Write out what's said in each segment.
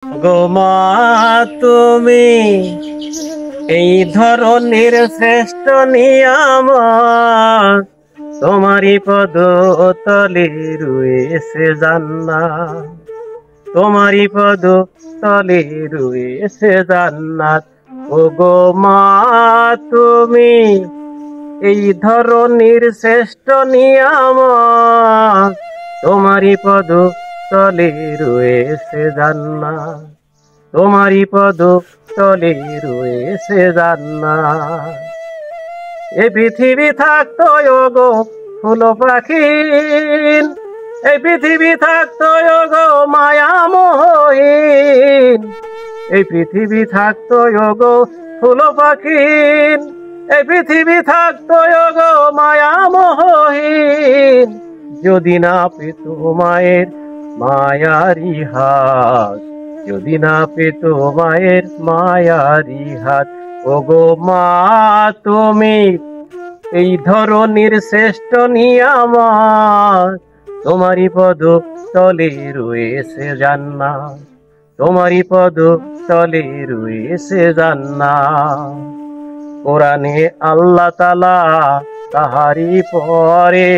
গো মা, তুমি এই ধরনের শ্রেষ্ঠ নিয়ামত, তোমারই পদ তলে রয়েছে জান্নাত, তোমারই পদ তলে রয়েছে জান্নাত। ও গো মা, তুমি এই ধরনের শ্রেষ্ঠ নিয়ামত, তোমারই পদ তলে রয়েছে জান্নাত, তোমারই পদ তলে রয়েছে জান্নাত। এই পৃথিবী থাকতো গো ফুল পাখি, এই পৃথিবী থাকতো গো মায়ামহীন, এই পৃথিবী থাকতো গো ফুল পাখি, এই পৃথিবী থাকতো গো মায়ামহীন, যদি না পেত মায়ের মায়ারি হাত, যদি না পেত মায়ের মায়ারি হাত। ও গো মা, তুমি এই ধরনের শ্রেষ্ঠ নিয়ামত, তোমারই পদ তলে রয়েছে জান্নাত, তোমারই পদ তলে রয়েছে জান্নাত। কোরআনে আল্লাহ তাআলা তাহারি পরে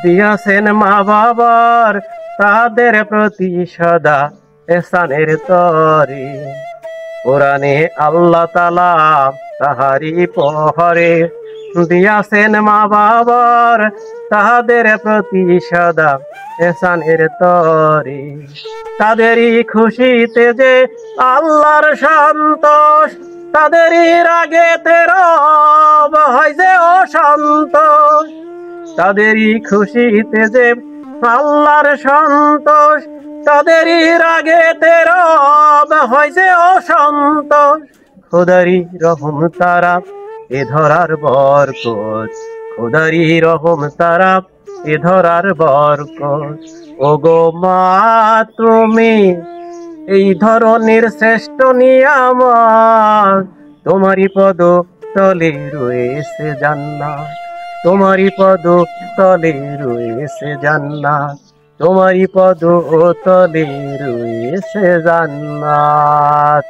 দিয়াছেন মা বাবার তাদের প্রতি সদা এহসানের তরে। কোরআনে আল্লাহ তাআলা তাহারি পরে দিয়াছেন মা বাবার তাহাদের প্রতি সদা এহসানের তরে। তাদেরই খুশিতে যে আল্লাহর সন্তোষ, তাদেরই রাগেতে রব হয় যে অসন্তোষ, তাদেরই খুশিতে যে আল্লাহর সন্তোষ, তাদেরই রাগেতে রব হয় যে অসন্তোষ। খোদারি রহম তারা এ ধরার বরকত, খোদারি রহম তারা এ ধরার বরকত। ও গো মা, তুমি এই ধরনের শ্রেষ্ঠ নিয়ামত, তোমারই পদ তলে রয়েছে জান্নাত, তোমারই পদ তলে রয়েছে জান্নাত, তোমারই পদ তলে রয়েছে জান্নাত।